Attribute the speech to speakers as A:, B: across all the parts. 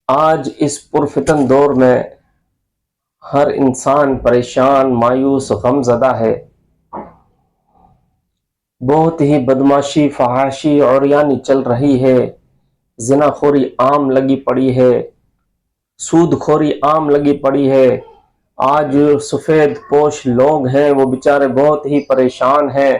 A: آج اس پرفتن دور میں ہر انسان پریشان، مایوس، غم زدہ ہے۔ بہت ہی بدماشی، فحاشی، عریانی چل رہی ہے۔ زنا خوری عام لگی پڑی ہے، سود خوری عام لگی پڑی ہے۔ آج سفید پوش لوگ ہیں، وہ بیچارے بہت ہی پریشان ہیں۔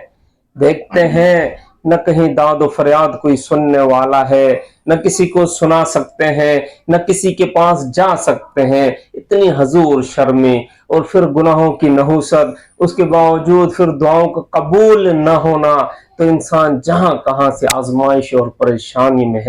A: دیکھتے ہیں نہ کہیں داد و فریاد کوئی سننے والا ہے، نہ کسی کو سنا سکتے ہیں، نہ کسی کے پاس جا سکتے ہیں۔ اتنی حضور شرمی اور پھر گناہوں کی نحوست، اس کے باوجود پھر دعاؤں کا قبول نہ ہونا، تو انسان جہاں کہاں سے آزمائش اور پریشانی میں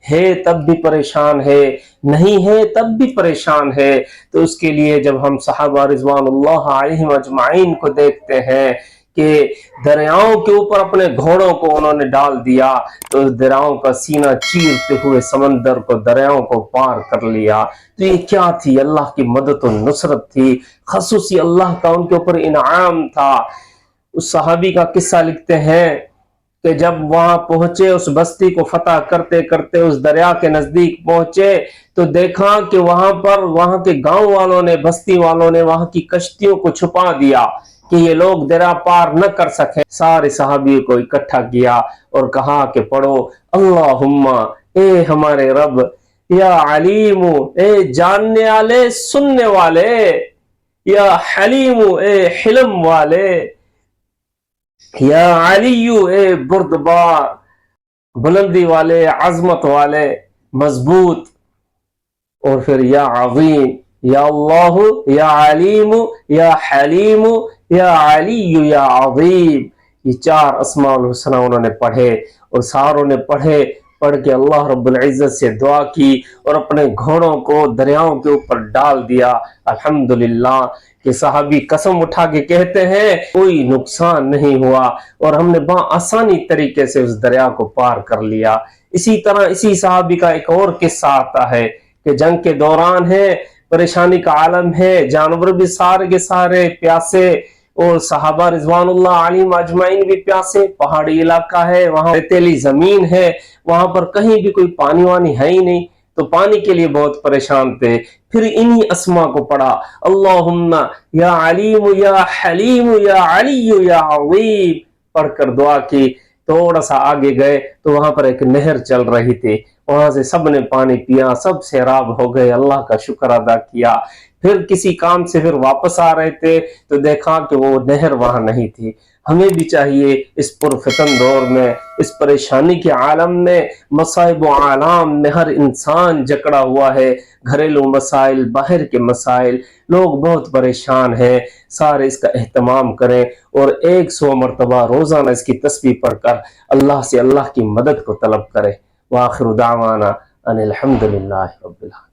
A: ہے تب بھی پریشان ہے، نہیں ہے تب بھی پریشان ہے۔ تو اس کے لیے جب ہم صحابہ رضوان اللہ علیہم اجمعین کو دیکھتے ہیں کہ دریاؤں کے اوپر اپنے گھوڑوں کو انہوں نے ڈال دیا، تو دریاؤں کا سینہ چیرتے ہوئے سمندر کو، دریاؤں کو پار کر لیا، تو یہ کیا تھی؟ اللہ کی مدد و نصرت تھی، خصوصی اللہ کا ان کے اوپر انعام تھا۔ اس صحابی کا قصہ لکھتے ہیں کہ جب وہاں پہنچے، اس بستی کو فتح کرتے کرتے اس دریا کے نزدیک پہنچے، تو دیکھا کہ وہاں پر وہاں کے گاؤں والوں نے، بستی والوں نے وہاں کی کشتیوں کو چھپا دیا کہ یہ لوگ دریا پار نہ کر سکیں۔ سارے صحابی کو اکٹھا کیا اور کہا کہ پڑھو اللہم، اے ہمارے رب، یا علیم، اے جاننے والے سننے والے، یا حلیم، اے حلم والے، یا علی، اے بردبار، بلندی والے، عظمت والے، مضبوط، اور پھر یا عظیم، یا اللہ، یا علیم، یا حلیم، یا علی، یا عظیم۔ یہ 4 اسماء الحسنہ انہوں نے پڑھے، اور ساروں نے پڑھ کے اللہ رب العزت سے دعا کی اور اپنے گھوڑوں کو دریاؤں کے اوپر ڈال دیا۔ الحمدللہ کہ صحابی قسم اٹھا کے کہتے ہیں کوئی نقصان نہیں ہوا، اور ہم نے آسانی طریقے سے اس دریا کو پار کر لیا۔ اسی طرح اسی صحابی کا ایک اور قصہ آتا ہے کہ جنگ کے دوران ہے، پریشانی کا عالم ہے، جانور بھی سارے کے سارے پیاسے، اور صحابہ رضوان اللہ علیہم اجمعین بھی پیاسے۔ پہاڑی علاقہ ہے، وہاں ریتیلی زمین ہے، وہاں پر کہیں بھی کوئی پانی وانی ہے ہی نہیں، تو پانی کے لیے بہت پریشان تھے۔ پھر انہی اسماء کو پڑھا، اللہم یا علیم، یا حلیم، یا علی، یا عظیم، پڑھ کر دعا کی۔ تھوڑا سا آگے گئے تو وہاں پر ایک نہر چل رہی تھی، وہاں سے سب نے پانی پیا، سب سیراب ہو گئے، اللہ کا شکر ادا کیا۔ پھر کسی کام سے پھر واپس آ رہے تھے تو دیکھا کہ وہ نہر وہاں نہیں تھی۔ ہمیں بھی چاہیے اس پرفتن دور میں، اس پریشانی کے عالم میں، مصائب و آلام میں ہر انسان جکڑا ہوا ہے، گھریلو مسائل، باہر کے مسائل، لوگ بہت پریشان ہیں۔ سارے اس کا اہتمام کریں اور 100 مرتبہ روزانہ اس کی تسبیح پڑھ کر اللہ سے اللہ کی مدد کو طلب کریں۔ وآخر دعوانا ان الحمدللہ رب العالمین۔